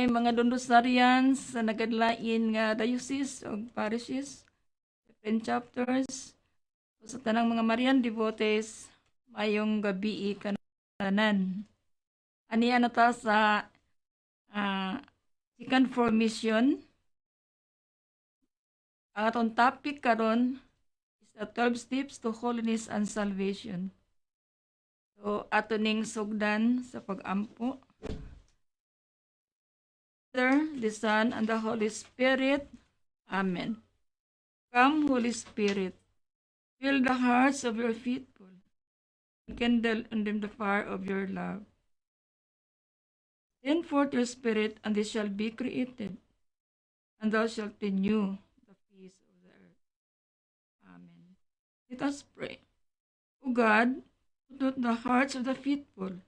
ay mga Dondosarians sa nagadlain nga diocese o parishes, different chapters. Sa tanang mga Marian devotees, mayong gabi kananan. Aniya na ta sa second formation. Ang atong topic karon is the 12 steps to holiness and salvation. So, ato ning sugdan sa pag-ampo. Father, the Son, and the Holy Spirit. Amen. Come, Holy Spirit, fill the hearts of your faithful, and kindle in them the fire of your love. Send forth your Spirit, and they shall be created, and thou shalt renew the face of the earth. Amen. Let us pray. O God, who taught the hearts of the faithful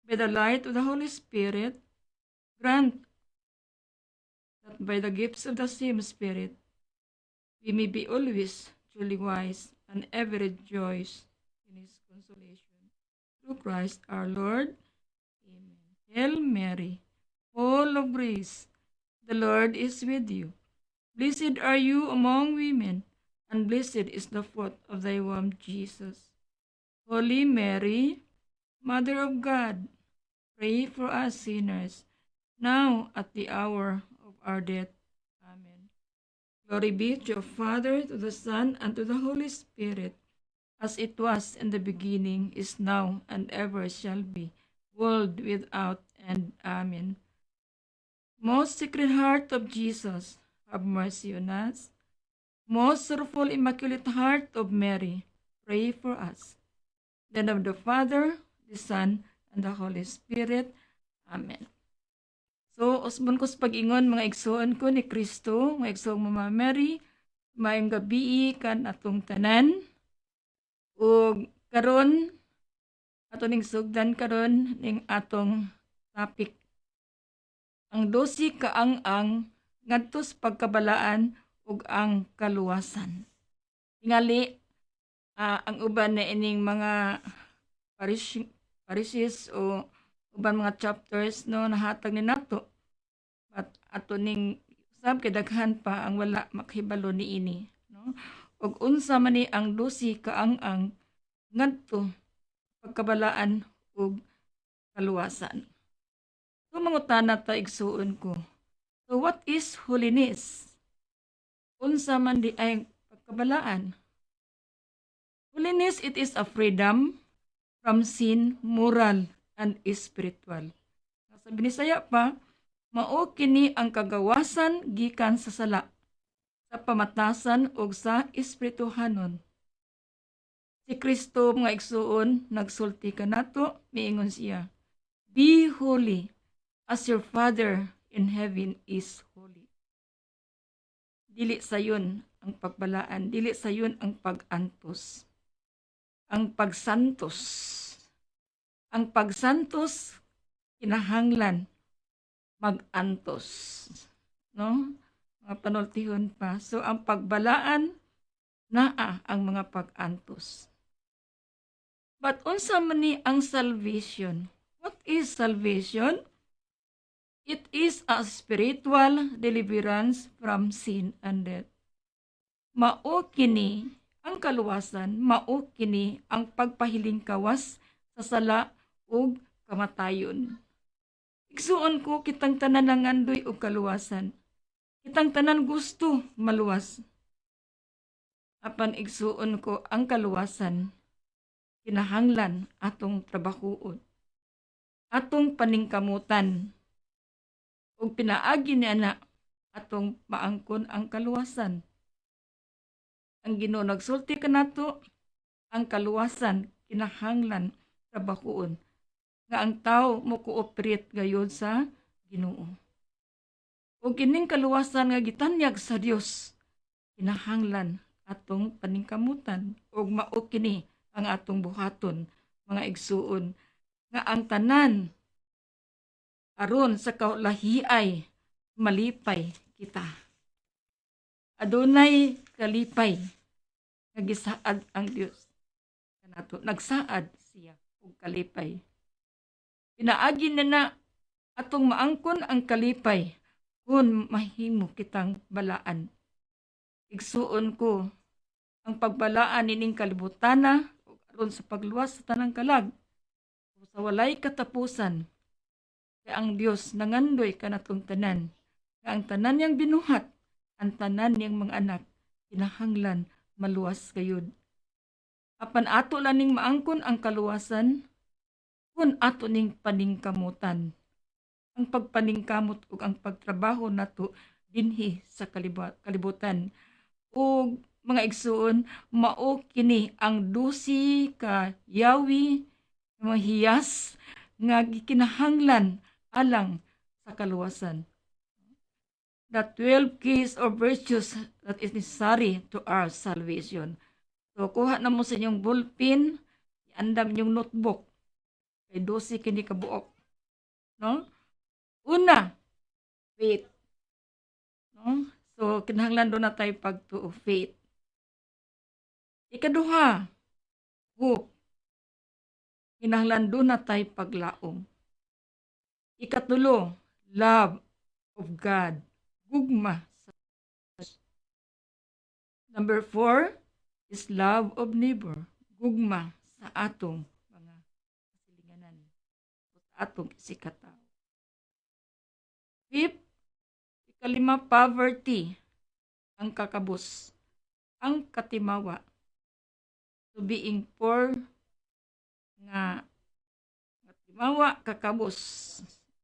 by the light of the Holy Spirit, grant that by the gifts of the same Spirit, we may be always truly wise and ever rejoice in His consolation. Through Christ our Lord. Amen. Hail Mary, full of grace, the Lord is with you. Blessed are you among women, and blessed is the fruit of thy womb, Jesus. Holy Mary, Mother of God, pray for us sinners, now at the hour of our death. Amen. Glory be to the Father, to the Son, and to the Holy Spirit, as it was in the beginning, is now, and ever shall be, world without end. Amen. Most Sacred Heart of Jesus, have mercy on us. Most Sorrowful Immaculate Heart of Mary, pray for us. In the name of the Father, the Son, and the Holy Spirit. Amen. So, osbon ko sa pag-ingon mga igsoon ko ni Kristo, mga igsoong Mama Mary, mayong gabi kan atong tanan. O karon ato ning sugdan karon ning atong topic. Ang 12 kaang-ang ngadto sa pagkabalaan ug ang kaluwasan. Tingali ang uban na ining mga parishes o uban mga chapters no nahatag ni nato. At ato ning sab kay daghan pa ang wala makahibalo niini, no? Ug unsa man ni ang 12 kaang-ang ngadto pagkabalaan ug kaluwasan. So mangutana ta igsuon ko. So what is holiness? Unsa man di ay pagkabalaan? Holiness, it is a freedom from sin, moral and spiritual. Sa Binisaya pa, mao kini ang kagawasan gikan sa sala, sa pamatasan ug sa espirituhanon. Si Kristo mga igsuon nagsulti kanato, miingon siya, "Be holy as your Father in heaven is holy." Dili sayon ang pagbalaan, dili sayon ang pag-antos. Ang pagsantos. Ang pagsantos kinahanglan mag-antos. No? Mga panultihon pa. So ang pagbalaan naa ang mga pag-antos. But unsa man ni ang salvation? What is salvation? It is a spiritual deliverance from sin and death. Mao kini ang kaluwasan, mao kini ang pagpahiling kawas sa sala ug kamatayon. Igsuon ko kitang tanan nangandoy og kaluwasan. Kitang tanan gusto maluwas. Apan igsuon ko ang kaluwasan kinahanglan atong trabahoon. Atong paningkamutan. Ug pinaagi niana atong maangkon ang kaluwasan. Ang Ginoo nagsulti kanato ang kaluwasan kinahanglan trabahoon nga ang tawo mo cooperate gayud sa Ginoo. Ug kining kaluwasan nga gitanyag sa Dios kinahanglan atong paningkamutan ug mao kini ang atong buhaton mga igsuon nga ang tanan aron sa kaulahiay malipay kita. Adunay kalipay nga gisaad ang Dios kanato, nagsaad siya og kalipay. Pinaagi na atong maangkon ang kalipay kun mahimo kitang balaan. Igsuon ko ang pagbalaan nining kalibutana ug aron sa pagluwas sa tanang kalag sa walay katapusan. Kay ang Dios nangandoy kanatong tanan nga ang tanan niyang binuhat, ang tanan niyang mga anak kinahanglan maluwas gayud. Apan ato laning maangkon ang kaluwasan kun ato ning paningkamutan. Ang pagpaningkamot ug ang pagtrabaho nato dinhi sa kalibutan. Ug mga igsuon, mao kini ang 12 ka yawi mga hiyas nga gikinahanglan alang sa kaluwasan. The 12 keys or virtues that is necessary to our salvation. So, kuha na mo sa inyong ballpen, iandam inyong notebook. Kay 12 kini kabuok. No? Una, faith. No? So, kinahanglan doon na tayo pagtuo, faith. Ikaduha, hope. Kinahanglan doon na tayo paglaom. Ikatulo, love of God. Gugma. Number 4 is love of neighbor. Gugma sa atong mga kasilinganan. Sa atong isikataw. Fifth, ikalima, poverty. Ang kakabus. Ang katimawa. So being poor, nga katimawa, kakabus.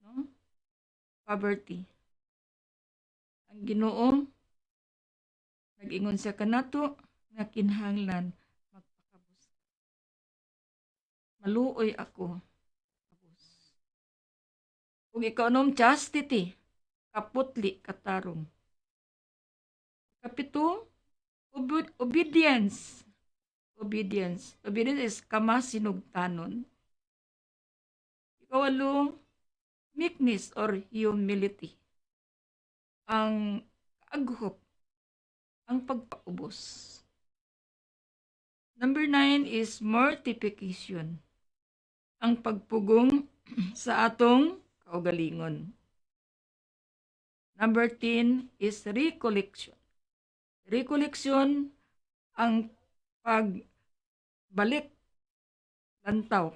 No? Poverty. Ang Ginoo nag-ingon siya kanato nga kinahanglan magpakabus. Maluoy ako. Kabus. Kung ikaw nom chastity, kaputli katarong. Kapito, obedience. Obedience. Obedience is kamasinugtanon. Ikawalo, meekness or humility. Ang kaaghop, ang pagpaubos. Number 9 is mortification. Ang pagpugong sa atong kaugalingon. Number 10 is recollection. Recollection, ang pagbalik lantaw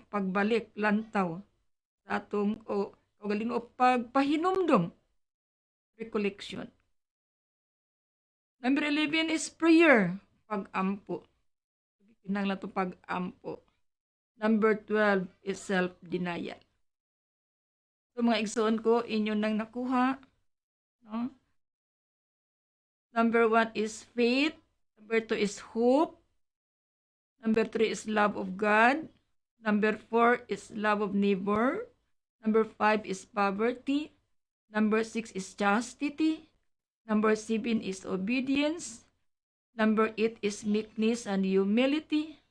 sa atong kaugalingon o pagpahinumdom. Recollection. Number 11 is prayer, pag-ampo. Kinahanglan to pag-ampo. Number 12 is self-denial. So mga igsoon ko, inyo nang nakuha. No? Number 1 is faith. Number 2 is hope. Number 3 is love of God. Number 4 is love of neighbor. Number 5 is poverty. Number 6 is chastity. Number 7 is obedience. Number 8 is meekness and humility.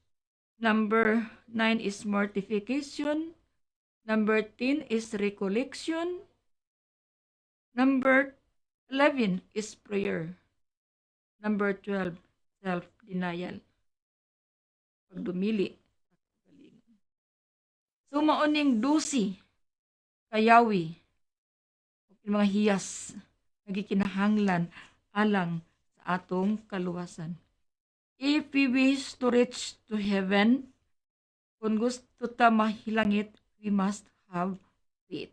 Number 9 is mortification. Number 10 is recollection. Number 11 is prayer. Number 12, self-denial. Pagdumili. So, mauning 12 kayawi. Mga hiyas nagikinahanglan alang sa atong kaluwasan. If we wish to reach to heaven, kung gusto ta mahilangit, we must have faith.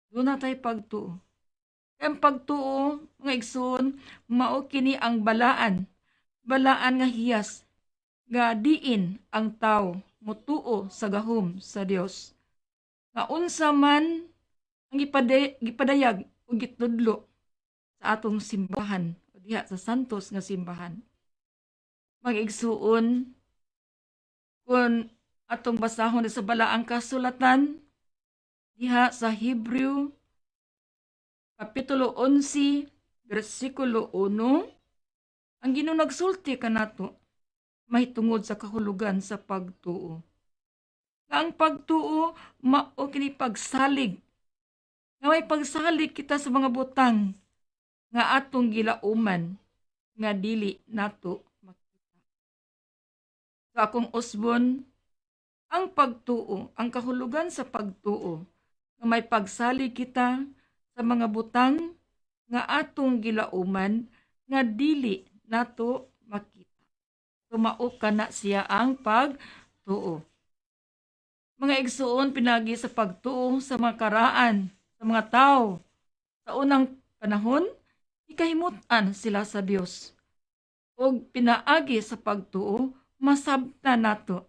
Doon na tayo pagtuo. Kaya pagtuo, mga igsoon, mao kini ang balaan. Balaan nga hiyas. Nga diin ang tao mutuo sa gahom sa Dios. Nga unsa man ang gipadayag o gitudlo sa atong simbahan o diha sa santos nga simbahan. Mag-igsuon kung atong basahon sa balaang kasulatan diha sa Hebreo kapitulo 11 bersikulo 1, ang Ginoo nagsulti kanato mahitungod sa kahulugan sa pagtuo. Nga ang pagtuo mao kini pagsalig. Nga may pagsalig kita sa mga butang nga atong gilauman nga dili nato makita. Sa akong usbon, ang pagtuo, ang kahulugan sa pagtuo, nga may pagsali kita sa mga butang nga atong gilauman nga dili nato makita. Tumao ka na siya ang pagtuo. Mga igsuon pinagi sa pagtuo sa mga karaan, sa mga tao. Sa unang panahon, ikahimutan sila sa Dios. O pinaagi sa pagtuo, masabta nato.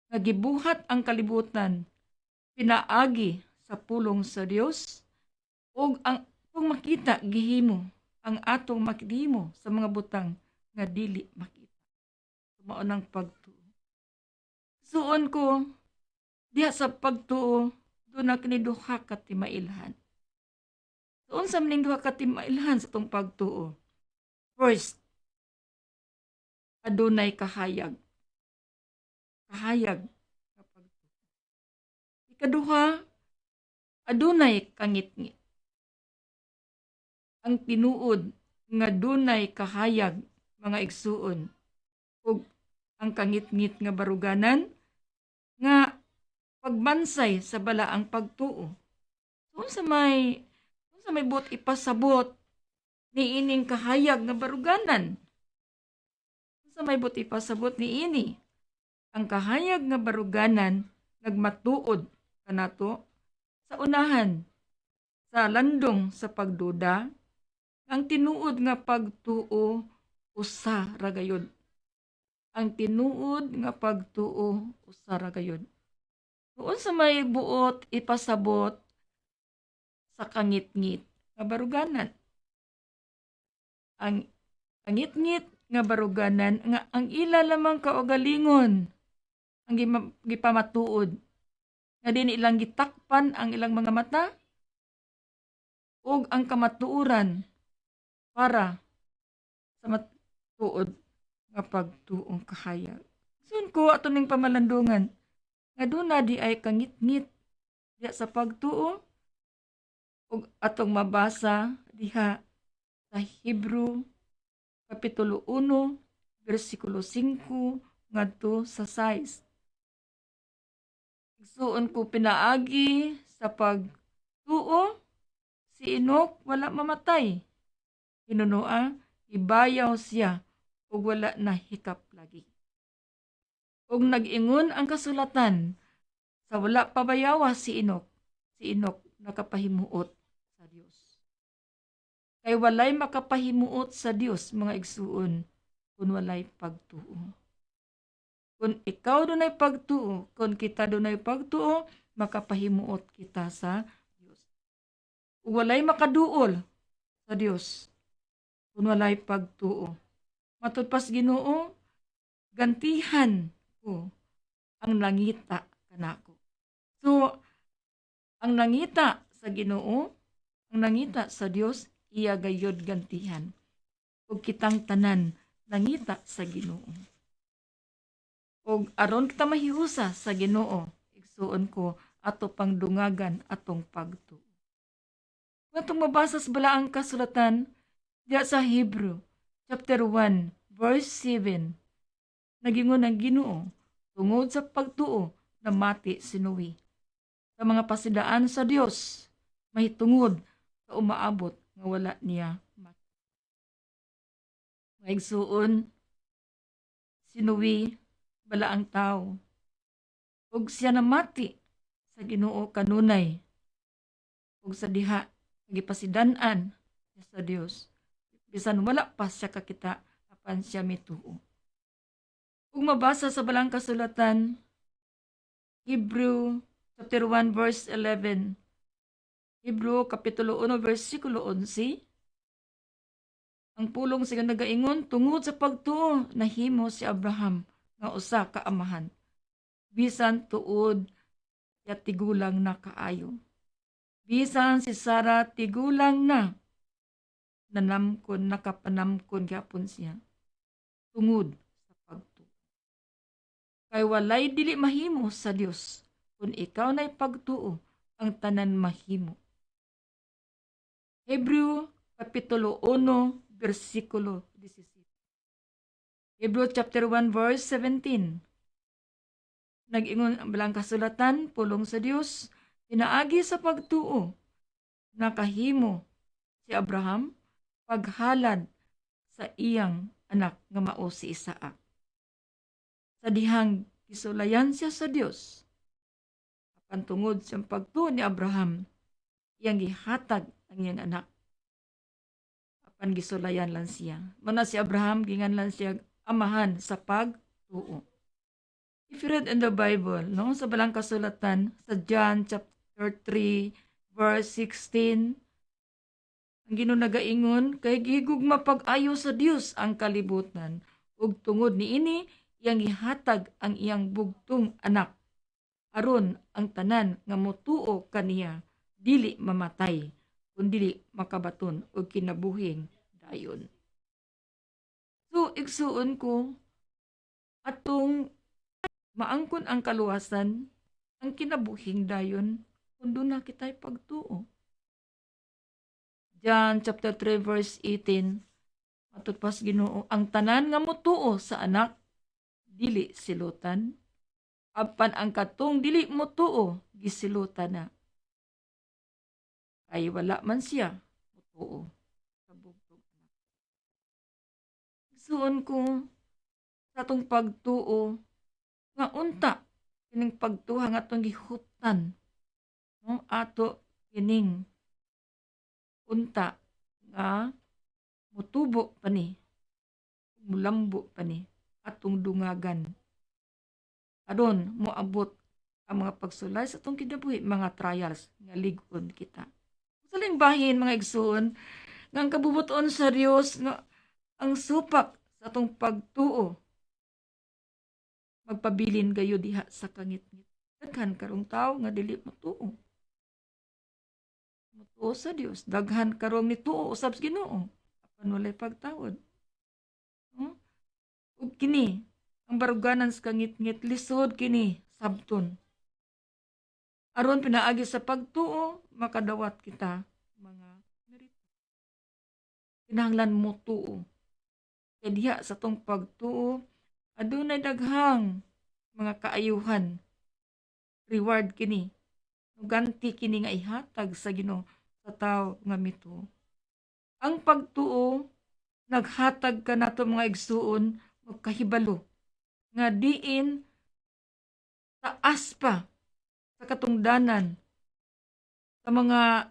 Nagibuhat ang kalibutan. Pinaagi sa pulong sa Dios. O ang kung makita gihimo ang atong makihimo sa mga butang nga dili makita. Mao nang pagtuo. Suon ko diha sa pagtuo do na kini duha ka timailhan. Suon sa maning duha ka timailhan sa tong pagtuo. First, adunay kahayag. Kahayag sa pagtuo. Ikaduha, adunay kangit-ngit. Ang tinuod nga dunay kahayag mga igsuon ug ang kangit-ngit nga baruganan nga pagbansay sa balaang pagtuo. So, sa may buot ipasabot ni ining kahayag nga baruganan. Sa may buot ipasabot ni ini ang kahayag nga baruganan nagmatuod kanato sa unahan sa landong sa pagduda. Ang tinuod nga pagtuo usa ra gayud. Ang tinuod nga pagtuo usa ra gayud. Doon sa may buot ipasabot sa kangit-ngit nga baruganan. Ang kangit-ngit nga baruganan nga ang ila lamang kaugalingon ang gipamatuod. Nga din ilang gitakpan ang ilang mga mata ug ang kamatuoran para sa matuod nga pagtuong kahayag. Sun ko ato ning pamalandungan nga duna di ay kangit-ngit diha sa pagtuo ug atong mabasa diha sa Hebrew kapitulo 1 bersikulo 5 ngadto sa 6. Igsuon ko pinaagi sa pagtuo si Enoch wala mamatay. Hinunoa, ibayaw siya ug wala na hikap lagi. Ug nag-ingon ang kasulatan sa wala pabayawa si Enoch nakapahimuot sa Dios. Kay walay makapahimuot sa Dios mga igsuon kun walay pagtuo. Kung ikaw dunay pagtuo, kung kita dunay pagtuo, makapahimuot kita sa Dios. Ug walay makaduol sa Dios kung walay pagtuo. Matud pas Ginoo, gantihan ko ang nangita kanako. So, ang nangita sa Ginoo, ang nangita sa Dios, iya gayud gantihan. Ug kitang tanan nangita sa Ginoo. Ug aron kita mahiusa sa Ginoo, igsuon ko ato pang dungagan atong pagtuo. Atong mabasa sa balaang kasulatan diya sa Hebrew chapter 1 verse 7. Nagingon ang Ginoo tungod sa pagtuo na mati si Noe. Sa mga pasidaan sa Dios mahitungod sa umaabot nga wala niya mati. Maigsuon si Noe balaang tao ug siya namati sa Ginoo kanunay ug sa diha gipasidan-an sa Dios. Bisan wala pa siya kakita apan siya mituo. Kung mabasa sa balang kasulatan, Hebrew chapter 1 verse 11, Hebrew kapitulo 1 versikulo 11, ang pulong siya nagaingon tungod sa pagtuo nahimo si Abraham nga usa ka amahan. Bisan tuod ya tigulang na kaayo. Bisan si Sarah tigulang na nanamkon nakapanamkon gyapon siya tungod sa pagtuo. Kay walay dili mahimo sa Dios kun ikaw nay pagtuo ang tanan mahimo. Hebrew kapitulo 1 bersikulo 17. Hebrew chapter 1 verse 17. Nag-ingon ang balang kasulatan pulong sa Dios Pinaagi sa pagtuo, nakahimo si Abraham paghalad sa iyang anak nga mao si Isaac. Sa dihang gisulayan siya sa Dios, apan tungod sa pagtuo ni Abraham, iyang gihatag ang iyang anak. Apan gisulayan lang siya. Muna si Abraham, gingan lang siya amahan sa pagtuo. If you read in the Bible, no, sa balang kasulatan, sa John chapter 3, verse 16, ang ginunagaingon, kay gigugma pag-ayo sa Dios ang kalibutan, ug tungod ni ini, iyang ihatag ang iyang bugtong anak. Aron ang tanan nga motuo kaniya, dili mamatay, kundi makabaton o kinabuhing dayon. So, igsuon ko, atong maangkon ang kaluwasan, ang kinabuhing dayon, kung doon na kita'y pagtuo. John chapter 3 verse 18, matutpas Ginoo, ang tanan nga motuo sa anak, dili silutan, apan ang katong dili motuo, gisilutan na. Ay wala man siya motuo sa bugtong anak. Suon ko sa atong pagtuo nga unta kining pagtuha nga atong gihuptan, no, ato kining unta nga mutubo pa ni, mulambo pa ni atong dungagan. Aron moabot ang mga pagsulay sa atong kinabuhi, mga trials nga lig-on kita. Sa bahin mga igsoon, nga ang kabubuton sa Dios nga ang supak sa atong pagtuo magpabilin gayo diha sa kangit-ngit. Daghan karong tawo nga dili motuo. Motuo sa Dios, daghan karong nituo usab sa Ginoo. Apan walay pagtawad. Ug kini ang baruganan sa kangit-ngit, lisod kini sabton. Aron pinaagi sa pagtuo, makadawat kita mga merito. Kinahanglan mo tuo. Kaya diha sa tong pagtuo, adunay daghang mga kaayuhan. Reward kini. Ganti kini nga ihatag sa Ginoo sa tawo nga mituo. Ang pagtuo, naghatag ka nato mga igsuon, magkahibalo. Nga diin taas pa sa katungdanan sa mga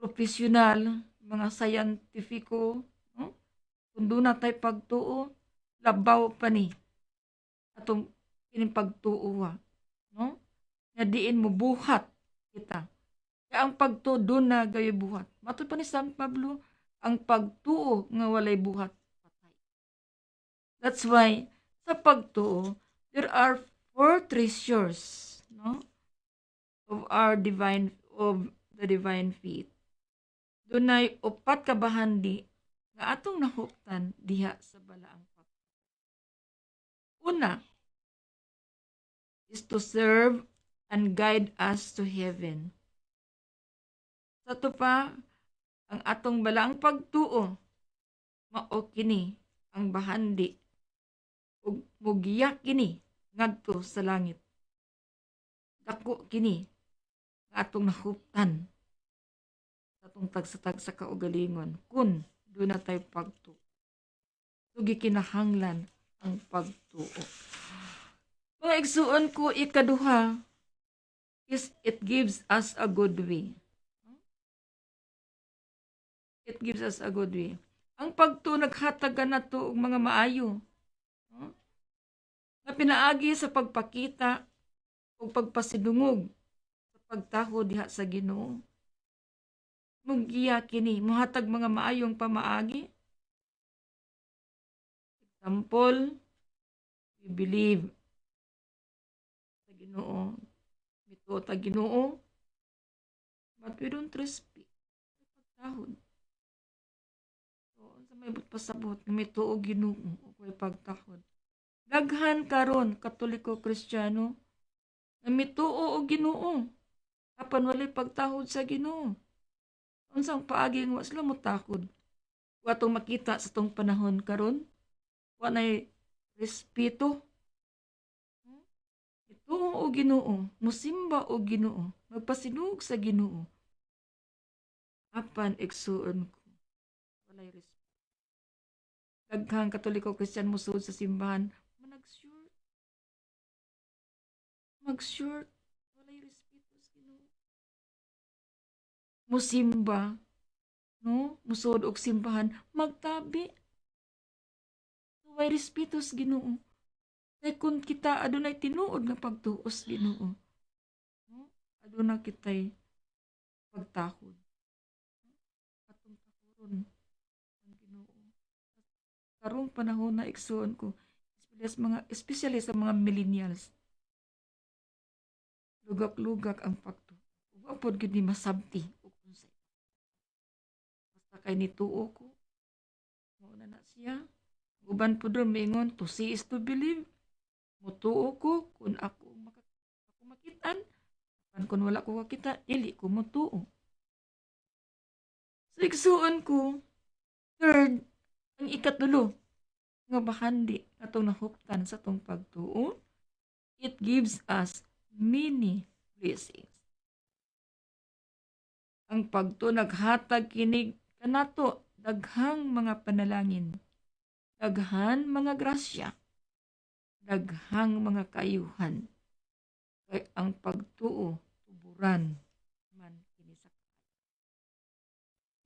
profesional, mga scientifico, no? Kung doon na tayo pagtuo, labaw pa ni atong kining pagtuo, no? Nga diin mo buhat kita. Kaya ang pagtuo doon na gayo buhat. Matod pa ni San Pablo, ang pagtuo nga walay buhat patay. That's why sa pagtuo, there are 4 treasures, no, of the divine faith. Dunay 4 ka bahandi nga atong nahuptan diha sa balaang pagtuo. Una is to serve and guide us to heaven. Sa to pa, ang atong balaang pagtuo, mao kini ang bahandi ug mugiyak kini ngadto sa langit. Dako kini nga atong nahuptan sa atong tagsatag sa kaugalingon kun doon na tayo pagtuo. So gikinahanglan ang pagtuo. Mga igsuon ko, ikaduha is it gives us a good way. It gives us a good way. Ang pagtuo naghatag na to og mga maayo. Na pinaagi sa pagpakita o pagpasidungog sa pagtaho diha sa Ginoo. Mugiya kini mohatag mga maayong pamaagi. Example, we believe sa Ginoo, mituo ta Ginoo, but we don't respect sa pagtahod. So, sa may pasabot nga mituo Ginoo o pagtahod. Daghan karon Katoliko Kristiyano na mituo og Ginoo apan walay pagtahod sa Ginoo. Unsang paagi nga sila motakod? Wa tong makita sa tong panahon karon, wa nay respeto. Mituo o Ginoo, musimba o Ginoo, magpasinug sa Ginoo. Apan igsuon ko, walay respeto. Daghang Katoliko Kristiyan musud sa simbahan, mag-short, walay respeto sa Ginoo. Musimba, no? Musud og simbahan, magtabi. Walay respeto sa Ginoo. Kay kung kita adunay tinuod nga pagtuos Ginoo, no? Aduna kitay pagtahod. Atong takuron ang Ginoo. Karong panahon na igsuon ko, especially sa mga millennials. Lugak-lugak ang pagtuo. Wa pod gid ni masabti ug unsay. Basta kay nituo ko, mao na siya. Uban po doon maingon, to see is to believe. Mutuo ko kung ako makitaan. Kung wala ko makita, dili ko mutuo. So, igsuon ko, third, ang ikatulo, nga bahandi atong nahuptan sa tong pagtuo, it gives us many blessings. Ang pagtuo naghatag kinig kanato daghang mga panalangin, daghan mga grasya, daghang mga kaayuhan. Kay ang pagtuo tuburan man kini sa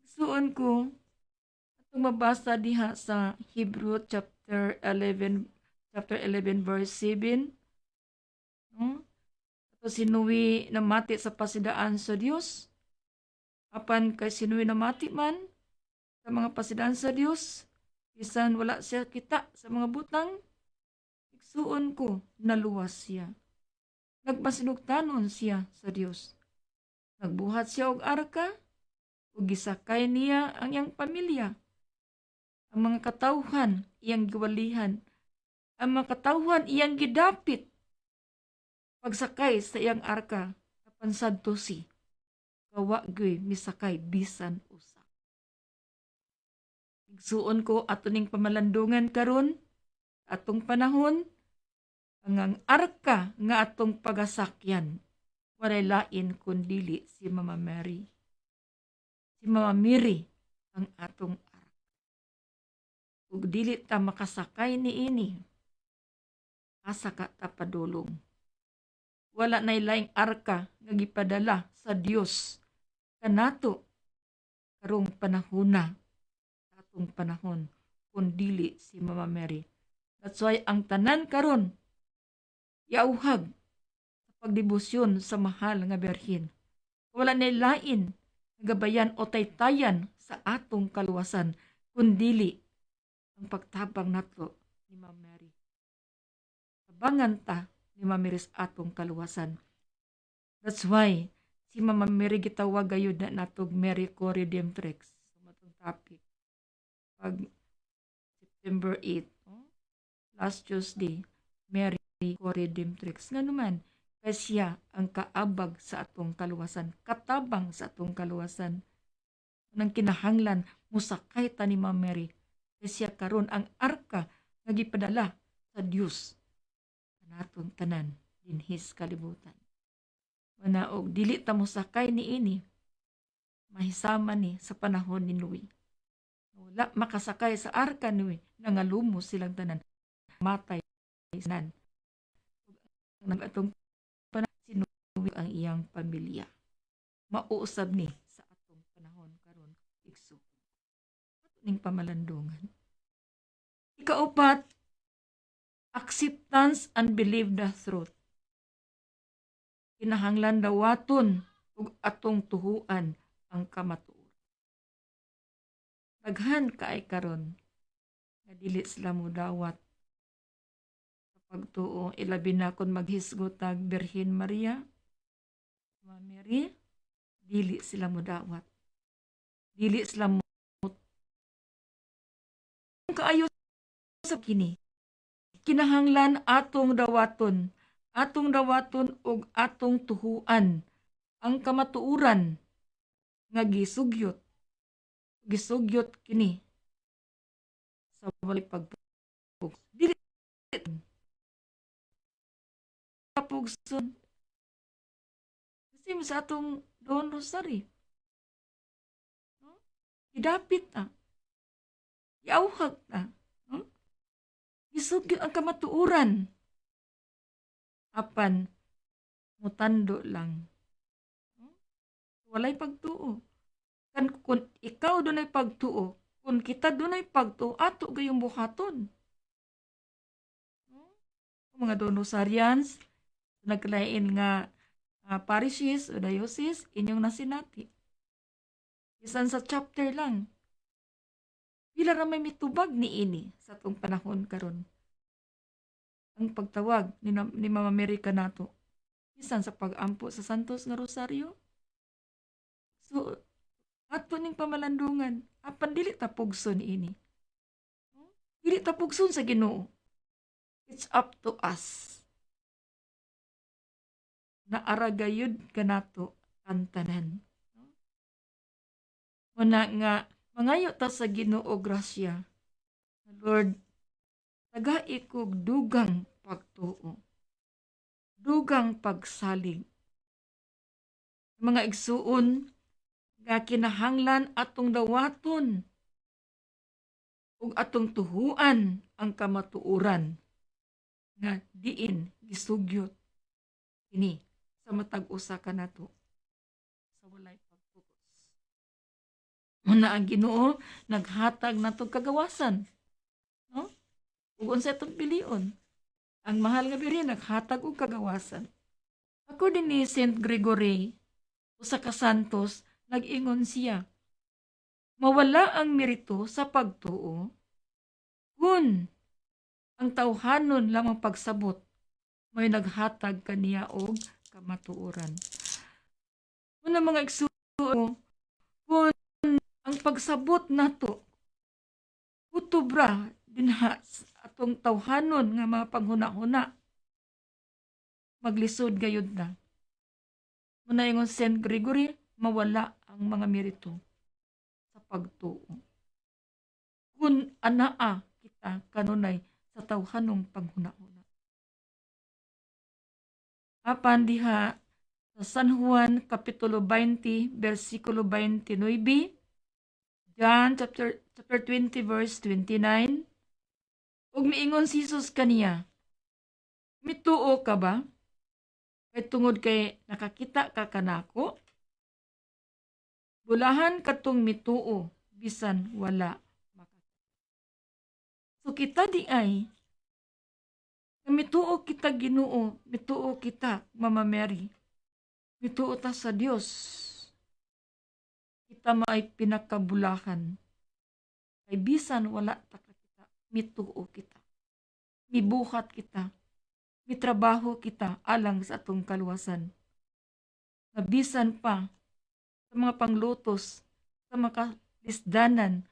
suon ko atong mabasa diha sa Hebrew chapter 11 verse 7, no? Ato sinuwi namati sa pasidaan sa Dios, apan kay sinuwi namati man sa mga pasidaan sa Dios, bisan wala siya kita sa mga butang, igsuon ko naluwas siya. Nagpasinugtanon siya sa Dios. Nagbuhat siya og arka, ug gisakay niya ang iyang pamilya. Ang mga katawhan iyang giwalihan. Ang mga katawhan iyang gidapit. Pagsakay sa iyang arka, apan sadto si kawa gyud misakay bisan usa. Igsuon ko ato ning pamalandungan karon, atong panahon, ang arka nga atong pagasakyan, walay lain kundili si Mama Mary. Si Mama Mary ang atong arka. Ug dili ta makasakay niini, asa ka ta padulong. Wala nay laing arka nga gipadala sa Dios kanato karong panahona, atong panahon, kundili si Mama Mary. That's why ang tanan karon yauhag sa pagdebosyon sa mahal nga berhin. Wala na lain gabayan o taytayan sa atong kaluwasan, kundili ang pagtabang nato ni Ma'am Mary. Tabangan ta ni Ma'am Mary sa atong kaluwasan. That's why si Mama Mary gitawag gayud na natog Mary Co-Redemptrix sa matong topic. Pag September 8, last Tuesday, Mary Co-Redemptrix. Nga naman, kay siya ang kaabag sa atong kaluwasan, katabang sa atong kaluwasan. Nang kinahanglan, musakay ta ni Ma'am Mary. Kay siya karon ang arka nga gipadala sa Dios kanatong tanan dinhis kalibutan. Manaog, dili ta musakay ni ini, mahisama ni sa panahon ni Noe. Wala makasakay sa arka ni Noe, nangalumos silang tanan. Matay sinan. Nagatong sinuwi ang iyang pamilya. Mauusab ni sa atong panahon karon igso. Ning pamalandungan. Ikaupat, acceptance and believe the truth. Kinahanglan dawaton ug atong tuhuan ang kamatuoran. Daghan kaay karon nga dili sila modawat pagtuo, ilabi na kung maghisgot tag Birhen Maria, Ma'am Mary, dili sila modawat. Dili sila mo kaayo sa kini. Kinahanglan atong dawaton og atong tuhuan ang kamatuuran nga gisugyot kini sa walay pagpug. Dili pugson. Kasi sa atong Don Rosary, no? Idapit na, iauhag na, no? Isugyo ang kamatuuran. Apan, mutando lang. No? Walay pagtuo. Kung ikaw dunay pagtuo, kung kita dunay pagtuo, ato gayong buhaton. No? Mga Don Rosarians, naglain nga parishes o diocese, inyong nasinati. Isan sa chapter lang. Pila ra may mitubag ni ini sa atong panahon karon. Ang pagtawag ni Mama Mary kanato. Isan sa pag-ampo sa Santos nga Rosaryo. So, ato ning pamalandungan, apan dili ta pugson ini. Dili ta pugson sa Ginoo. It's up to us. Na aragayud kanato ang tanan. Una nga, mangayo ta sa Ginoo grasya. Lord, tagai kog dugang pagtuo. Dugang pagsalig. Mga igsuon, nga kinahanglan atong dawaton ug atong tuhuan ang kamatuoran nga diin gisugyot ini sa matag usa kanato sa walay pagpugos. Muna ang Ginoo naghatag natong kagawasan, no? Ug unsa itong pilion? Ang mahal nga biri naghatag og kagawasan. According ni Saint Gregory, usa ka santos, nag-ingon siya, mawala ang merito sa pagtuo kung ang tawhanon lamang pagsabot may naghatag kaniya og kamatuoran. Una mga igsuon, kung ang pagsabot nato kutubra dinha atong tawhanon nga mga panghuna-huna, maglisod gayud na. Muna ingon Saint Gregory, mawala ang mga merito sa pagtuo. Kung anaa kita kanunay sa tawhanong panghuna-huna. Apan diha sa San Juan Kapitulo 20, versikulo 29, John chapter 20, verse 29, ug miingon si Jesus kaniya, mituo ka ba? Kay tungod kay nakakita ka kanako? Bulahan katong mituo, bisan wala makakita. So kita di ay, mituo kita Ginoo, mituo kita Mama Mary, mituo ta sa Dios. Kita maay pinakabulahan. Kay bisan wala ta kita, mituo kita. Mibuhat kita, mitrabaho kita alang sa atong kaluwasan. Nabisan pa sa mga panglutos, sa mga lisdanan,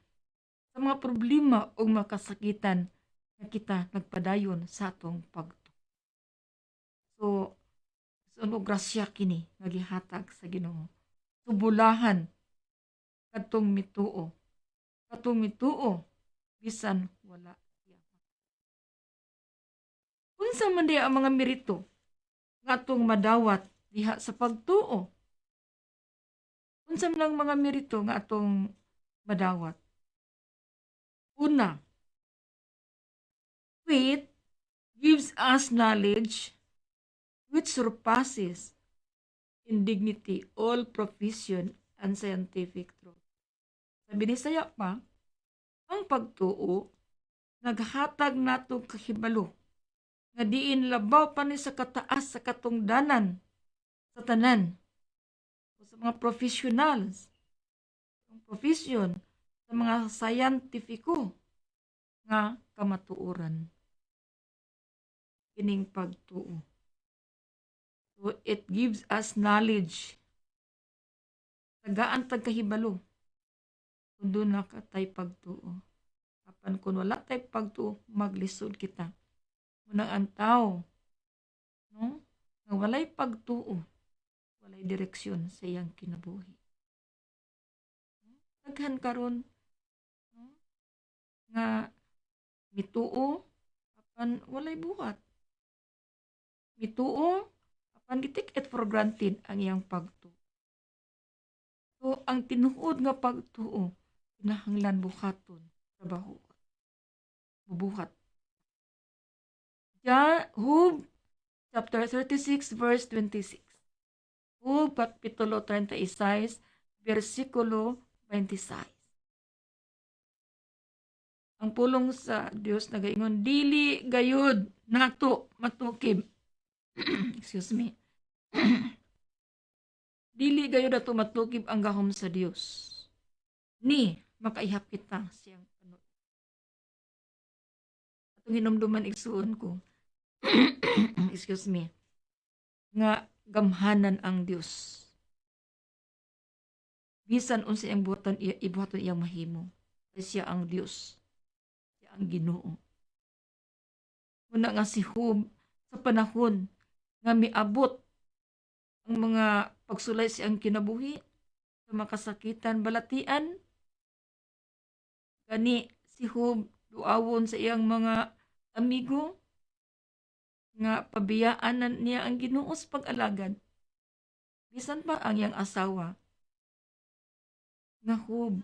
sa mga problema o makasakitan na kita nagpadayon sa atong pagtuo. So grasya kini nagihatag sa Ginoo. Subulahan katong mituo. Katong mituo bisan wala siya. Unsa man diha ang mga merito nga atong madawat diha sa pagtuo? Unsa man ang mga merito nga atong madawat? Una, faith gives us knowledge which surpasses in dignity all profession and scientific truth. Sabi ni Saya pa, ang pagtuo naghatag nato kahibalo nga diin labaw pa ni sa kataas sa katungdanan sa tanan o sa mga professionals, ang profession, sa mga scientifico nga kamatuoran. Kining pagtuo. So it gives us knowledge. Tagaan tagkahibalo. Kung doon na ka tayo pagtuo. Apan kung wala tayo pagtuo, maglisod kita. Munang ang tao, no? Nga walay pagtuo, walay direksyon sa iyang kinabuhi. Daghan karon, no? Nga mituo, apan walay buhat. mituo apan gitik it for granted ang iyang pagtuo. So ang tinuod nga pagtuo kinahanglan buhaton trabaho. Bubuhat. Job chapter 36 verse 26. Job kapitulo 36 versikulo 26. Ang pulong sa Dios nagaingon dili gayud nato matukib. Excuse me. Dili gayud nato matukib ang gahom sa Dios. Ni makaihap kita siyang ano. Atong hinumduman igsuon ko. Excuse me. Nga gamhanan ang Dios. Bisan unsa iyang ibuhaton iyang mahimo. Siya ang Dios. Siya ang Ginoo. Muna nga si Job sa panahon nga miabot ang mga pagsulay siyang kinabuhi sa makasakitan balatian. Gani si Job duawon sa iyang mga amigo nga pabiyaan niya ang Ginoo sa pag-alagad. Bisan pa ang iyang asawa nga Job.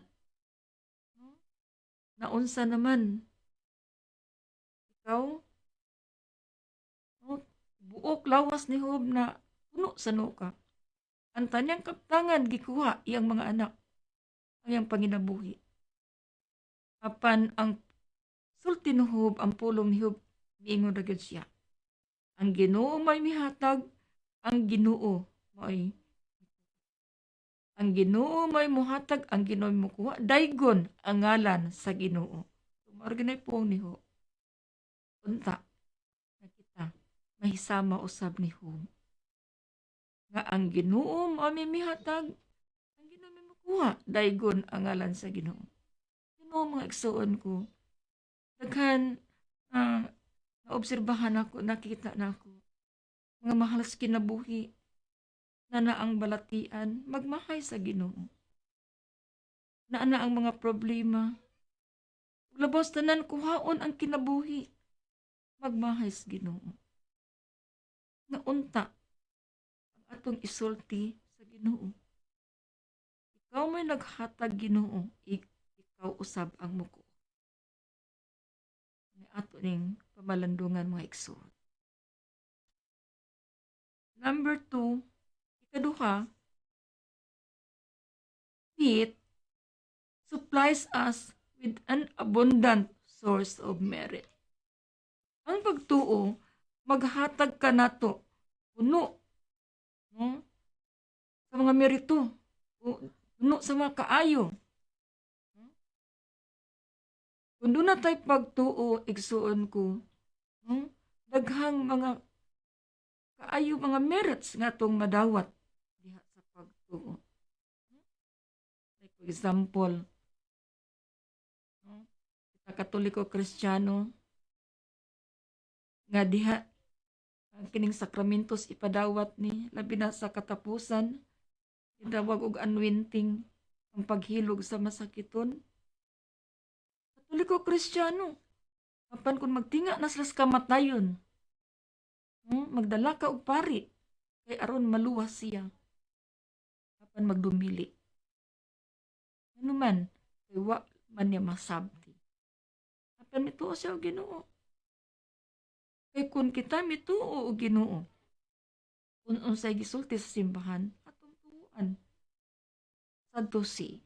Naunsa naman ikaw buok lawas ni Job na puno sa nuka. Ang tanyang kaptangan gikuha iyang mga anak ang iyang panginabuhi. Apan ang sulti ni Job, ang pulong ni Job, miingon ra gyud siya. Ang Ginoo may mihatag, ang Ginoo may muhatag, ang Ginoo may mukuha, daygon ang ngalan sa Ginoo. Tumarganay po ni Job. Unta na kita mahisama usab ni Job. Nga ang Ginoo may mihatag, ang Ginoo may mukuha, daygon ang ngalan sa Ginoo. Mga igsuon ko, daghan naobserbahan ako, nakita na ako, mga mahalas kinabuhi, na ang balatian, magmahay sa Ginoo. Na ang mga problema, labas tanan kuhaon ang kinabuhi, magmahay sa Ginoo. Naunta, ang atong isulti sa Ginoo. Ikaw may naghatag Ginoo, ikaw usab ang muko. Ato ning pamalandungan mga igsoon. Number 2, ikaduha, faith supplies us with an abundant source of merit. Ang pagtuo, maghatag ka nato puno sa mga merito, puno sa mga kaayo. Kung doon na tayo pagtuo, igsuon ko, daghang mga kaayo mga merits nga itong madawat diha sa pagtuo. Like for example, kita Katoliko Kristiyano, nga diha ang kining sakramentos ipadawat ni labi na sa katapusan, idawag og anointing ang paghilog sa masakiton. Katoliko Kristiyano, apan kung magtinga na sila sa kamatayon, magdala ka og pari, kay aron maluwas siya, apan magdumili. Ano man, kay wa man niya masabti. Apan mituo siya og Ginoo. Kay kung kita mituo og Ginoo, kung unsay gisulti sa simbahan, atong tuuan. Sadto si,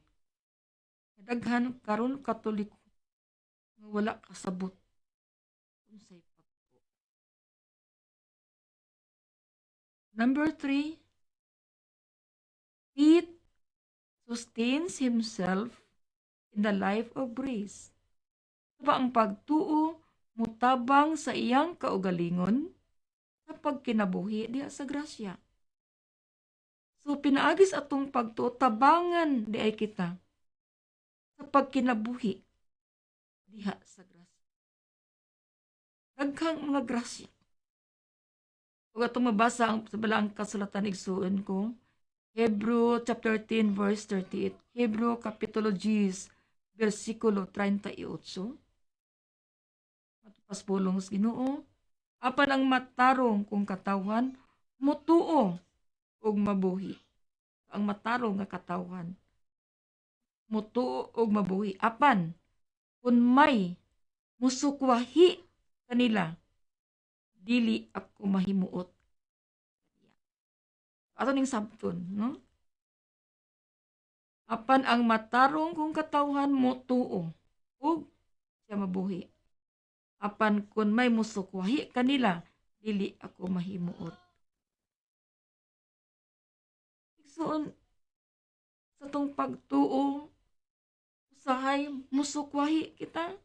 daghan karon Katoliko, wala kasabot unsay pagtuo. Number 3, faith sustains himself in the life of grace. Diba ang pagtuo mutabang sa iyang kaugalingon sa pagkinabuhi diha sa grasya. So pinaagis atong pagtuo, tabangan di ay kita sa pagkinabuhi diha sa grasya. Daghang mga grasya. Kung atong mabasa sa balang kasulatan igsuon ko, Hebrew chapter 10 verse 38, Hebrew kapitulo 10 versikulo 38. Pas pulong sa Ginoo, Apan ang matarong kung katawan, mutuo og mabuhi. Ang matarong nga katawan, mutuo og mabuhi. Apan, kung may musukwahi kanila, dili ako mahimuot. Ato ning sabton, no? Apan ang matarong kung katawan mutuo ug siya mabuhi. Apan kung may musukwahi kanila, dili ako mahimuot. Igsoon sa tong pagtuo, usahay musukwahi kita,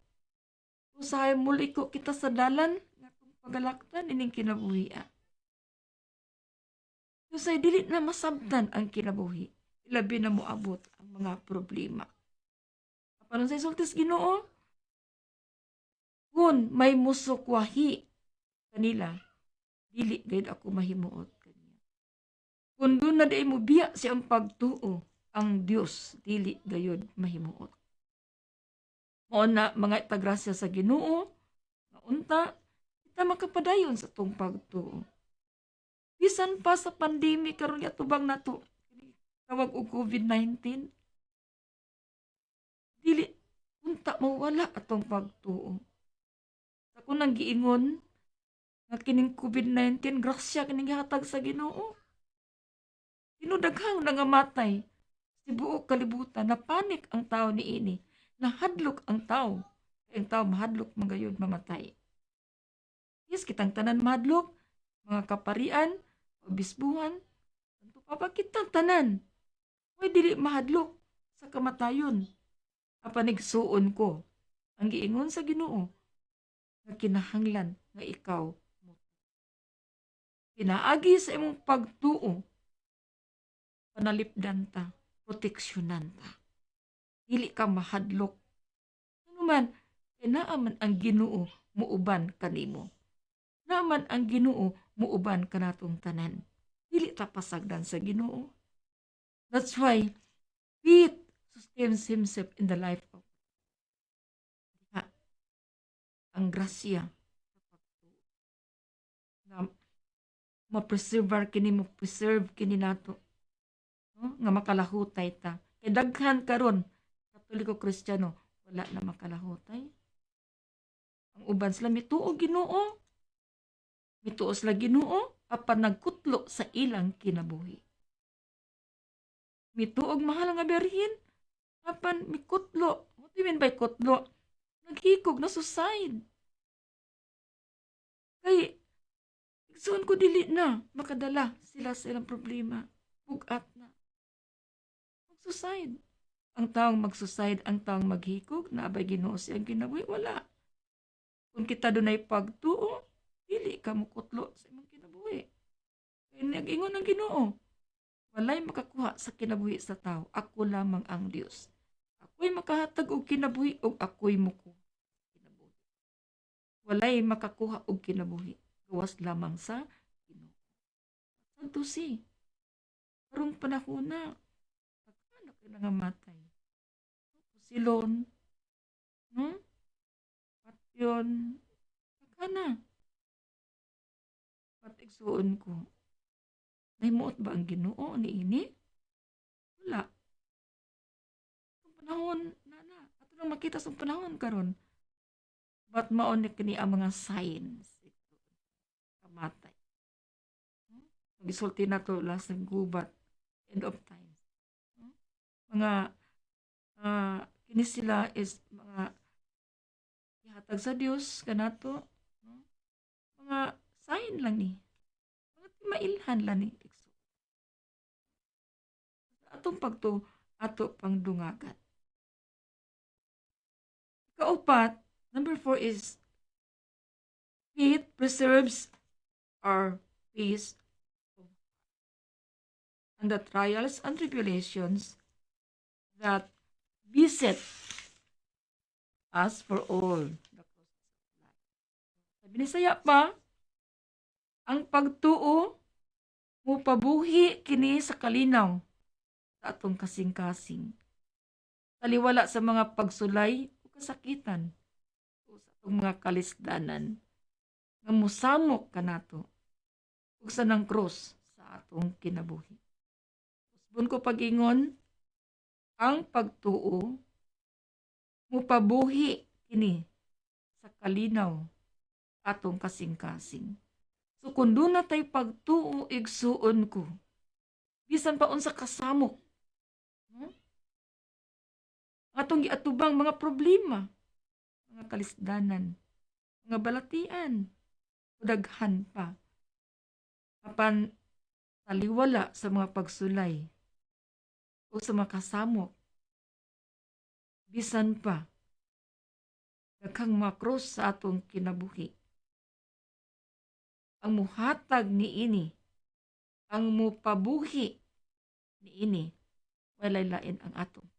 usahay muliko kita sa dalan, nga tong pagalaktan ining kinabuhi. Usay dili na masabtan ang kinabuhi, ilabi na moabot ang mga problema. Apan sa isultis Ginoo, kung may musukwahi kanila, dili gayud ako mahimuot kaniya. Kung doon na di mo biya siyang pagtuo, ang Dios dili gayud mahimuot. Mao na mga itagrasya sa Ginoo, nga unta kita makapadayon sa tong pagtuo. Bisan pa sa pandemic karon nga tubang nato, tawag og COVID-19, dili unta mawala atong pagtuo. Sa kunang giingon nga kining COVID-19 grasya kining gihatag sa Ginoo. Tinudaghang nangamatay sa buok kalibutan, na panik ang tao niini, nahadlok ang tao, kay ang tao mahadlok magayod mamatay. Yes, kitang tanan mahadlok, mga kaparian, bisbuhan, tanto pa kitang tanan. Hoy dili mahadlok sa kamatayon. Apanigsuon ko ang giingon sa Ginoo nga kinahanglan nga ikaw mo. Pinaagi sa imong pagtuo, panalipdan ta, proteksyonan ta. Dili ka mahadlok. Ano man, naaman ang Ginoo muuban kanimo. Naaman ang Ginoo muuban kanatong tanan. Dili ta pasagdan sa Ginoo. That's why faith sustains himself in the life of ang grasya na ma-preserve kini nato, no? Nga makalahutay ta. Kay daghan karon Katoliko Kristiyano wala na makalahutay. Ang uban sila mituo Ginoo. Mituo sila Ginoo apan nagkutlo sa ilang kinabuhi. Mituog mahal nga berhin apan mikutlo. What do you mean by kutlo? Naghikog na suicide. Kay igsoon ko dili na makadala sila sa ilang problema. Bugat na. Mag-suicide. Ang taong mag-suicide, ang taong maghikog, na abay Ginoo siyang kinabuhi, wala. Kung kita dunay pagtuo, dili ka mukutlo sa imong kinabuhi. Kaya nag-ingon ang Ginoo, walay makakuha sa kinabuhi sa tao, ako lamang ang Dios. Ako'y makahatag og kinabuhi o ako'y mukuha kinabuhi. Walay makakuha og kinabuhi, gawas lamang sa Ginoo. Santo si, karong panahon na, nagkanak na nga matay. Silon, patyon, nagkana. Patigsuon ko, nahimuot ba ang Ginoo niini? Wala. Ang panahon, nana, ato nang makita sa panahon karon. Ba't maon kini ang mga signs? Kamatay. Nagisulti na to last ng gubat. End of time. Mga, kini sila is mga ihatag sa Dios kanato. Mga sign lang ni. Mga timailhan lang ni. Atong pagto, ato pang dungagan. Kaupat, number 4 is faith preserves our peace and the trials and tribulations that beset us for all the process of life. Sabi ni Saya pa, ang pagtuo mo pabuhi kini sa kalinaw sa atong kasing-kasing. Taliwala sa mga pagsulay o kasakitan o sa atong mga kalisdanan. nga musamok kanato ug sa nang krus sa atong kinabuhi. Usbon ko pag-ingon, ang pagtuo mupabuhi kini sa kalinaw atong kasing-kasing. So kung doon na tayo pagtuo, igsuon ko, bisan pa unsa kasamok, atong giatubang mga problema, mga kalisdanan, mga balatian, daghan pa. Apan taliwala sa mga pagsulay o sa mga kasamok, bisan pa daghang mga krus sa atong kinabuhi. Ang muhatag niini, ang mupabuhi niini, walay lain ang atong.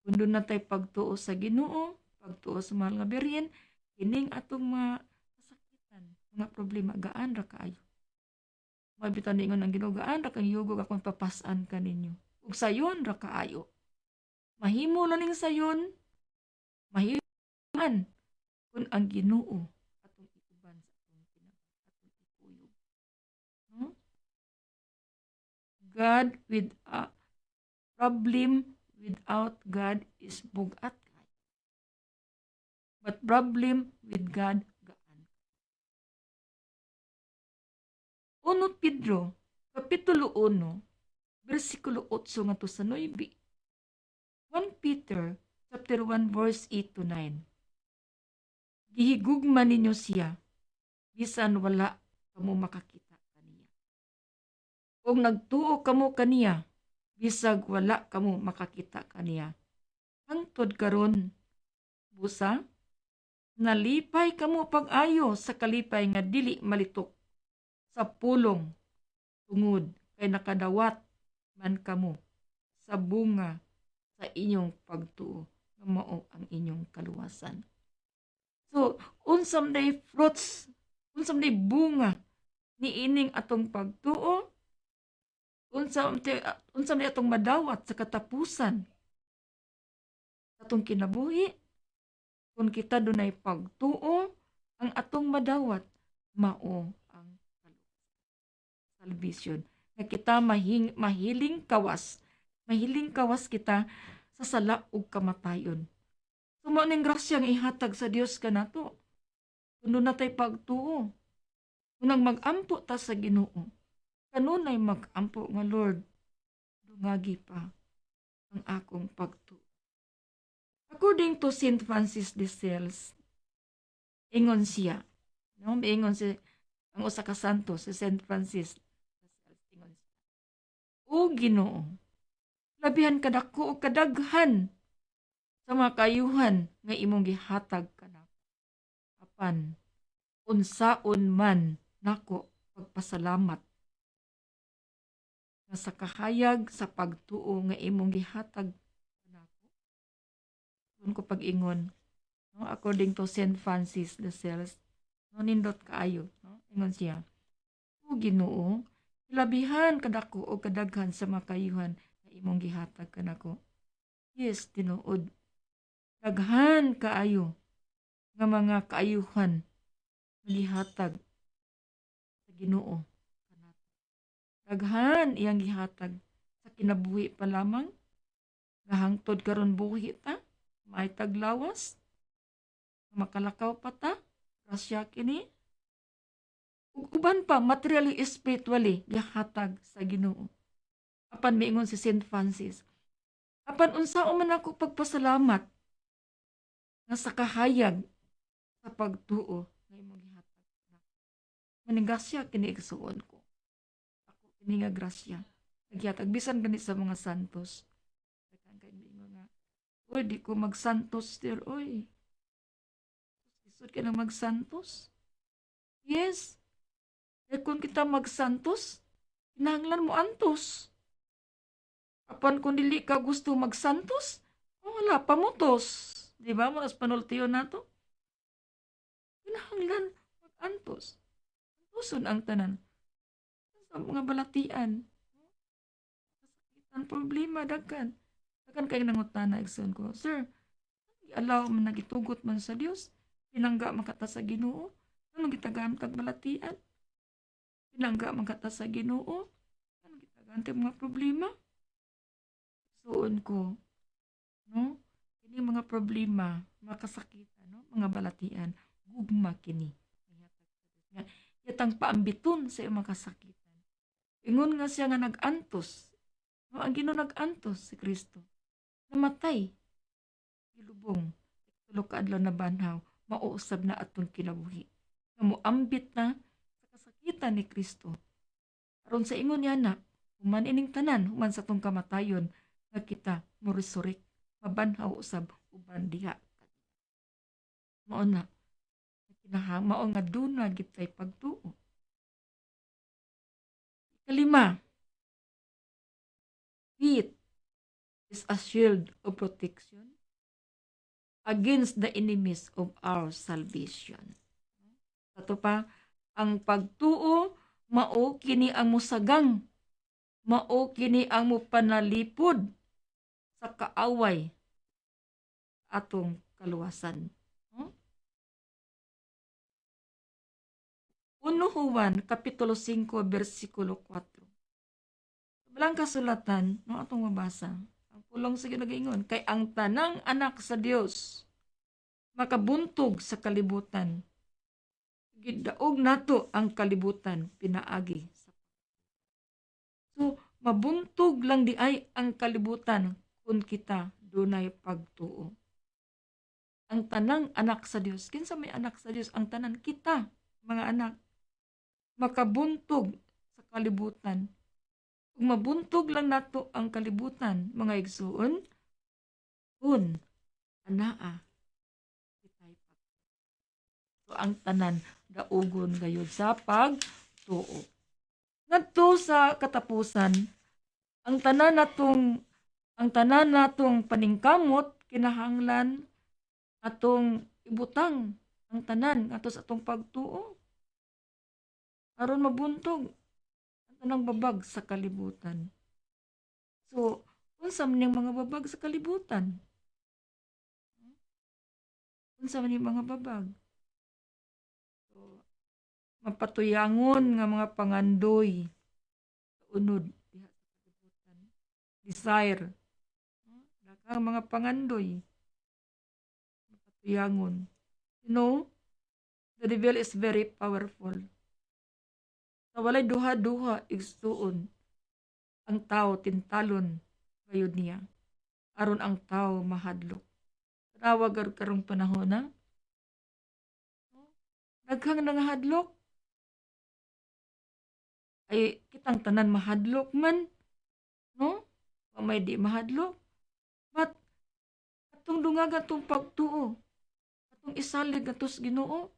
Kung doon na tayo pagtuo sa Ginoo, pagtuo sa mga birhen, kining atong mga kasakitan, mga problema, gaan ra kaayo. Mabitan ningon ang Ginoo, gaan ra kang yugog akong papasan kaninyo. Ug sayon ra kaayo. Mahimo na ning sayon, mahiman kung ang Ginoo atong ituban sa atong atong ikuyog. No? God with a problem without God is bugat. But problem with God, gaan. 1 Pedro, Kapitulo 1, versikulo 8 nga to sa 9. 1 Peter, chapter 1, verse 8 to 9. Gihigugma ninyo siya, bisan wala kamo makakita kaniya. Kung nagtuo kamo kaniya, bisag wala kamo makakita kaniya. Hangtod karon, busa, nalipay kamo pag-ayo sa kalipay nga dili malitok sa pulong tungod kay nakadawat man kamo sa bunga sa inyong pagtuo nga mao ang inyong kaluwasan. So, unsam day fruits, unsam day bunga ni ining atong pagtuo, unsam day atong madawat sa katapusan atong kinabuhi. Kung kita dunay pagtuo, ang atong madawat mao ang salvation. Nga kita mahiling kawas kita sa sala ug kamatayon. So mao ning grasya nga ihatag sa Dios kanato. Kuno na tay pagtuo. Unang mag-ampo ta sa Ginoo. Kanunay mag-ampo nga Lord, dungagi pa ang akong pagtuo. According to St. Francis de Sales, ingon siya, no? Ingon si ang usa ka santo, si St. Francis de Sales, ingon siya, O Ginoo, labihan kadako o kadaghan sa mga kayuhan nga imong gihatag kanako. Apan, unsaon man nako pagpasalamat nga sa kahayag sa pagtuo nga imong gihatag ko pag-ingon, no? According to St. Francis de Sales, no, nindot kaayo, no? Ingon siya, O Ginoo, labihan kadako o kadaghan sa mga kayuhan na imong gihatag kanako. Yes, tinuod. Daghan kaayo nga mga kaayuhan na gihatag sa Ginoo kanato. Daghan iyang gihatag sa kinabuhi pa lamang, nga hangtod karon buhi ta, may taglawas, makalakaw pa ta, grasya kini. Uban pa, materially, spiritually, gihatag sa Ginoo. Apan miingon si St. Francis, apan unsao man ako pagpasalamat nga sa kahayag sa pagtuo nga imong gihatag. Maning grasya kini igsuon ko. Ako kini nga grasya. Naghihatag bisan gani sa mga santos. Uy, di ko magsantos, dear. Uy. Isod ka na magsantos? Yes. Eh kung kita magsantos, kinahanglan mo antos. Apan kung dili ka gusto magsantos, wala, pamutos. Di ba? Mas panultiyo na to. Kinahanglan mag-antos. Antoson ang tanan. Sa mga balatian. Ang problema, dagkan. Kan kay nangutana igsoon ko, Sir, allow man nagitugot man sa Dios, pinangga makata sa Ginoo, Ano gitagaan tag balatian? Pinangga man kata sa Ginoo. Ano gitagaan tag mga problema? Suon ko, no? Kini mga problema, mga kasakitan, no? Mga balatian, gugma kini. Nga, yatang paambiton sa iyang mga kasakitan. Ingon nga siya nga nag-antos. No? Ang Ginoo nag-antos si Kristo. Namatay. Gilubong. Tulo ka adlaw na banhaw. Mauusab na atong kinabuhi. Nga moambit na sa kasakitan ni Kristo. Aron sa ingon niya na, human ining tanan, human sa tong kamatayon, nga kita mo resurrect, mabanhaw usab uban diha. Mao na, mao nga duna gitay pagtuo. Kalima, faith is a shield of protection against the enemies of our salvation. Ato pa, ang pagtuo, mao kini ang musagang, mao kini ang mupanalipod sa kaaway atong kaluwasan. No? 1 Juan, Kapitulo 5, versikulo 4. Walang kasulatan, no, atong mabasa. Ang pulong sa ginagaingon, kay ang tanang anak sa Dios makabuntog sa kalibutan. Gidaog nato ang kalibutan, pinaagi. So, mabuntog lang di ay ang kalibutan kung kita dunay pagtuo. Ang tanang anak sa Dios, kinsa may anak sa Dios, ang tanan kita, mga anak, makabuntog sa kalibutan. Kung mabuntog lang nato ang kalibutan, mga igsuon, kun anaa kitay pag. So, ang tanan daugon gayud sa pagtuo. Ngadto sa katapusan, ang tanan natong paningkamot kinahanglan atong ibutang ang tanan ato sa atong pagtuo aron mabuntog ang tanang babag sa kalibutan. So, unsa man ning mga babag sa kalibutan? Unsa man ning mga babag? So, mapatuyangon nga mga pangandoy unod diha sa kalibutan. Desire. Daghang mga pangandoy. Mapatuyangon. You know, the devil is very powerful. Sa walay duha-duha igsuon, ang tao tintalon gayud niya. Aron ang tao mahadlok. Tawag karong panahon na. Daghang nangahadlok. Ay kitang tanan mahadlok man. No? May di mahadlok. But atong dungag atong pagtuo. Atong isalig atos Ginoo.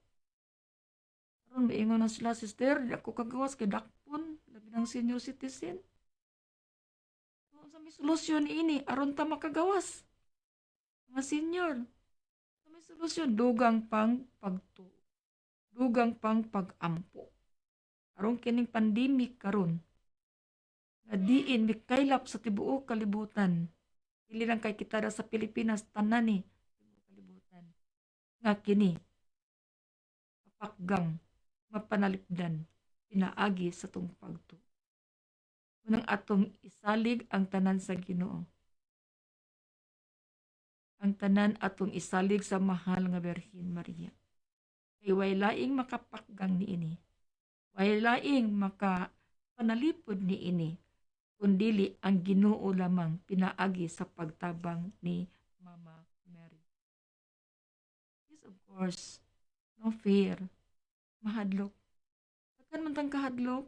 Aron maingon na sila, sister, di ako kagawas kay dakpon, labi ng senior citizen. So, sa may solusyon ini, aron ta makagawas. Mga senior, sa may solusyon, dugang pang pagtuo. Dugang pang pag-ampo. Aron kining pandemic karon na diin mikaylap sa tibuok kalibutan. Dili lang kay kita sa Pilipinas, tanan ni tibuok kalibutan. Nga kini, mapakgang, mapanalipdan, pinaagi sa tong pagtuo. Unang atong isalig ang tanan sa Ginoo. Ang tanan atong isalig sa mahal nga Birhen Maria. Kay way laing makapakgang niini. Way laing makapanalipod niini. Kundili ang Ginoo lamang pinaagi sa pagtabang ni Mama Mary. Yes, of course, no fear. Mahadlok. Pagkan man tang kahadlok,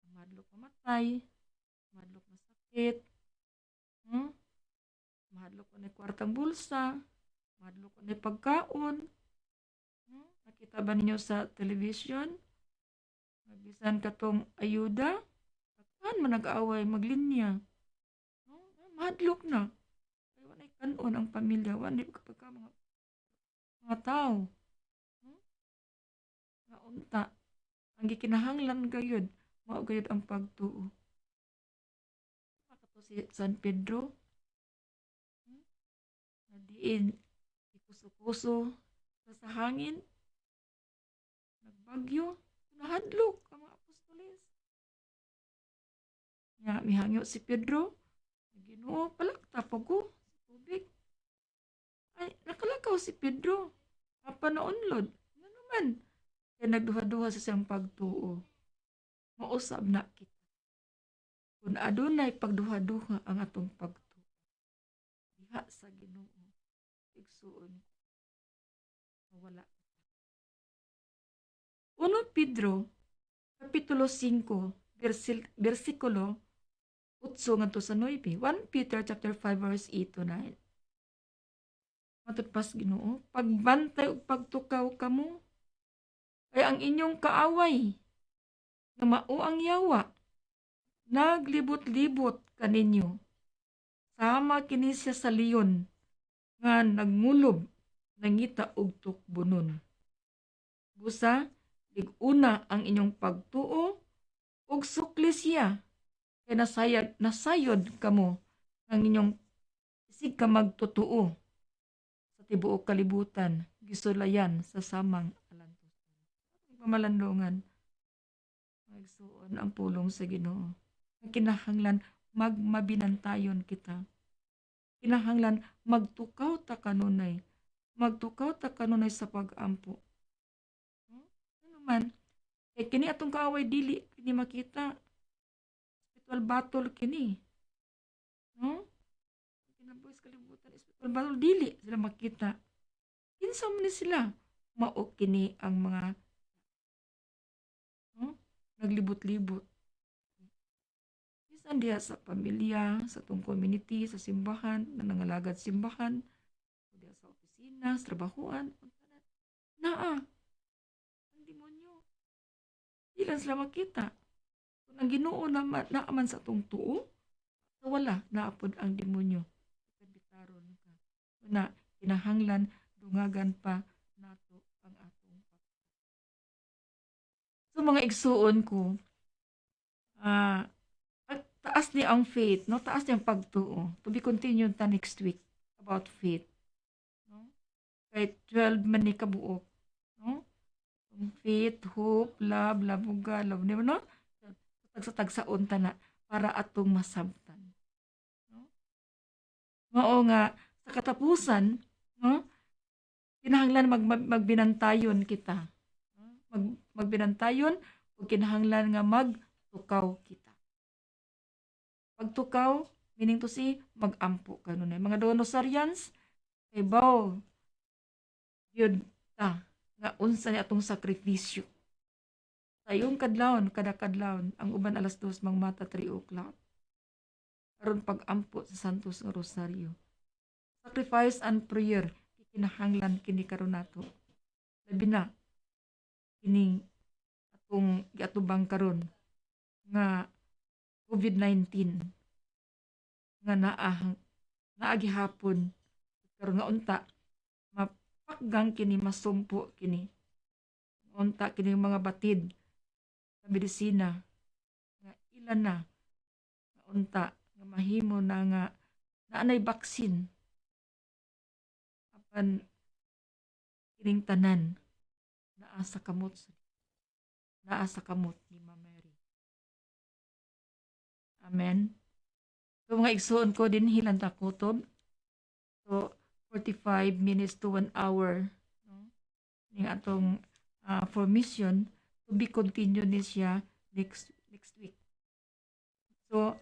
mahadlok mamatay, mahadlok na sakit, mahadlok na kwartang bulsa, mahadlok na pagkaon. Nakita ba ninyo sa television? Bisan katong ayuda, pagkan man nag-away maglinya. Mahadlok na. Kaya wanay kanon ang pamilya, wanay kapag mga tao. Nga unta, ang gikinahanglan gayud, mao gayud ang pagtuo. Makato si San Pedro, na diin ikuso-kuso sa hangin, bagyo, nahadlok ang mga apostoles. Nga, mihangyo si Pedro, Ginoo, palakta pa ko sa tubig. Ay, nakalakaw si Pedro. Apa na unlod? Ano naman? Kaya nagduha-duha sa siyang pagtuo. Mausab na kita. Kung adunay pagduha-duha ang atong pagtuo, diha sa Ginoo, igsuon ko, wala. 1 Pedro, Kapitulo 5, versikulo 8 ngadto sa 9. 1 Peter chapter 5 verse 8 to 9. Matod pas Ginoo, pagbantay ug pagtukaw kamo kay ang inyong kaaway nga mao ang yawa naglibot-libot kaninyo sama kini siya sa leon nga nagmulob nangita og tukbunon. Busa lig-una ang inyong pagtuo ug sukli siya kay nasayod kamo ang inyong isig ka magtotoo sa tibuok kalibutan gisulayan sa samang alantusan. Pamalandungan magsuon ang pulong sa Ginoo. Ang kinahanglan magmabinantayon kita. Kinahanglan magtukaw ta kanunay. Magtukaw ta kanunay sa pag-ampo. Ano man, kay kini atong kaaway dili kini makita. Spiritual battle kini. No? Kinabuhis kalibutan spiritual battle dili sila makita. Kinsa man ni sila mao kini ang mga naglibot-libot. Bisan diha sa pamilya, sa atong community, sa simbahan, nangangalagad simbahan, o diha sa opisina, sa trabahoan, naa, ang demonyo. Di lang sila makita. Kung ang Ginoo naaman sa atong tuo, so wala, naapod ang demonyo. Bitaron ka. Na, kinahanglan, dungagan pa nato ang atong so mga igsuon ko, taas ni ang faith, no? Taas ni ang pagtuo. To be continued ta next week about faith. No? Kay 12 man ni kabuok. No? Faith, hope, love, labuga, love, no? Tagsa-tagsaon ta na para atong masabtan. No? Mao nga, sa katapusan, no? Kinahanglan magbinantayon kita. Magbinantayon o kinahanglan nga magtukaw kita. Pagtukaw, meaning to say, mag-ampo kanunay. Mga donosarians, kay baw, yun ta, nga unsa ni atong sakripisyo. Sa iyong kadlawon, kada kadlawon, ang uban alas 2 mangmata 3 o'clock. Aron pag-ampo sa Santos nga Rosaryo. Sacrifice and prayer, kinahanglan kini karon nato. Labi na, kining atong giatubang karon nga COVID-19 nga naagihapon karon nga unta mapakgang kini masumpo kini unta kini mga batid sa medisina nga ilan na nga unta nga mahimo na nga naanay baksin apan kining tanan naa sa kamot ni Ma'am Mary. Amen. So mga igsuon ko din hilan ta kutob. So 45 minutes to 1 hour no. Ning atong formation to be continued ni siya next week. So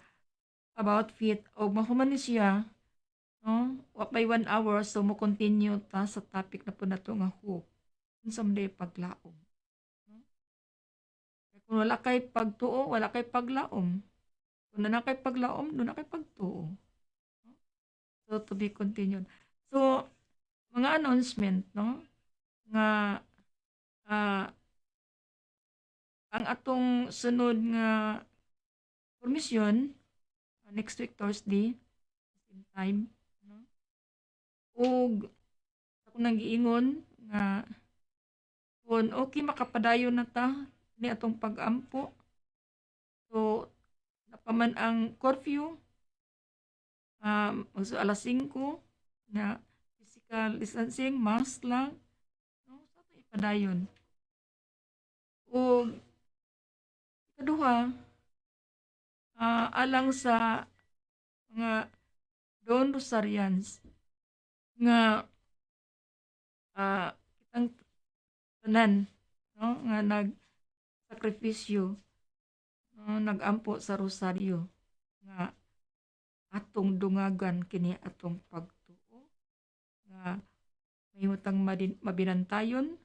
about faith og mahuman ni siya no by 1 hour so mo continue ta sa topic na po nato nga hope. Someday paglaom. No? Kung wala kay pagtuo, wala kay paglaom. Kung na kay paglaom, doon na kay pagtuo. No? So, to be continued. So, mga announcement, no? Nga, ang atong sunod nga permission, next week Thursday, same time, no? Ug, ako nang giingon, nga, kung okay makapadayon na ta ni atong pag-ampo. So napaman ang curfew alas 5 na physical distancing, mask lang no sa ipadayon. Ikalawa, alang sa mga Don Rosarians nga kitang tanan, no, nga nagsakripisyo, no, nagampo sa rosaryo nga atong dungagan kini atong pagtuo nga mahimutang mabinantayon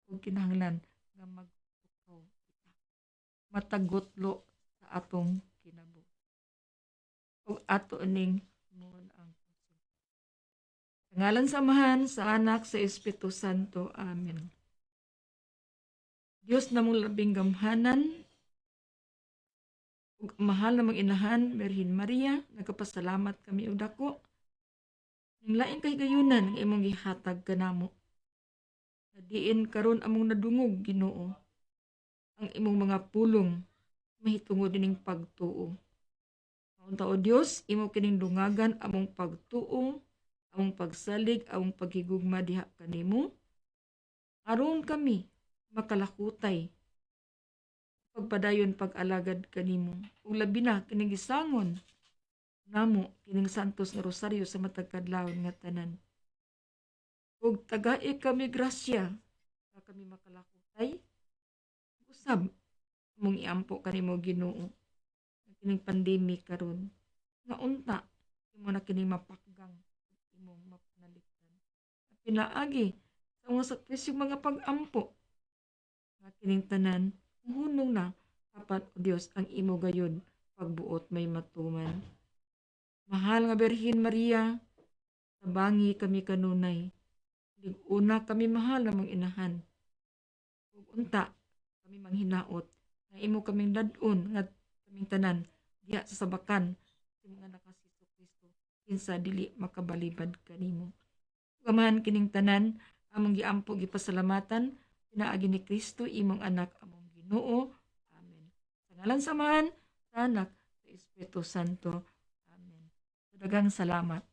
ug kinahanglan nga magtukaw kita matagotlo sa atong kinabuhi ug ato ning moon ang sa ngalan sa Amahan, sa Anak, sa Espiritu Santo. Amen. Dios namong labing gamhanan ug mahal namang inahan, Birhen Maria, nagapasalamat kami og dako ning laing kahigayunan nga imong gihatag kanamo. Diin karon among nadungog, Ginoo, ang imong mga pulong mahitungod ining pagtuo. Maunta o Dios, imo kining dungagan among pagtuo, among pagsalig, among paghigugma diha kanimo. Aron kami makalakutay pagpadayon pag-alagad kanimo. Ug labi na kining gisangon namo kining santos nga rosaryo sa matag kadlawon nga tanan. Ug tagai kami grasya nga kami makalakutay. Usab mong iampo kanimo Ginoo kining pandemic karon. Nga unta imo na kining mapakgang imong mapanalitan. Pinaagi sa mga sakripisyo mga pag-ampo nga kining tanan hunong na apat o Dios ang imo gayon pagbuot may matuman. Mahal nga Birhen Maria, tabangi kami kanunay. Una kami mahal namang inahan. Ug unta kami manghinaot nga imo kaming dad-on nga kaming tanan diha sa sabakan sa mga nakas Kristo kinsa dili makabalibad kanimo. Gamahan kining tanan among giampo gipasalamatan pinaagi ni Kristo imong anak among Ginoo. Amen. Sa ngalan sa Amahan, sa Anak, sa Espiritu Santo. Amen. Daghang salamat.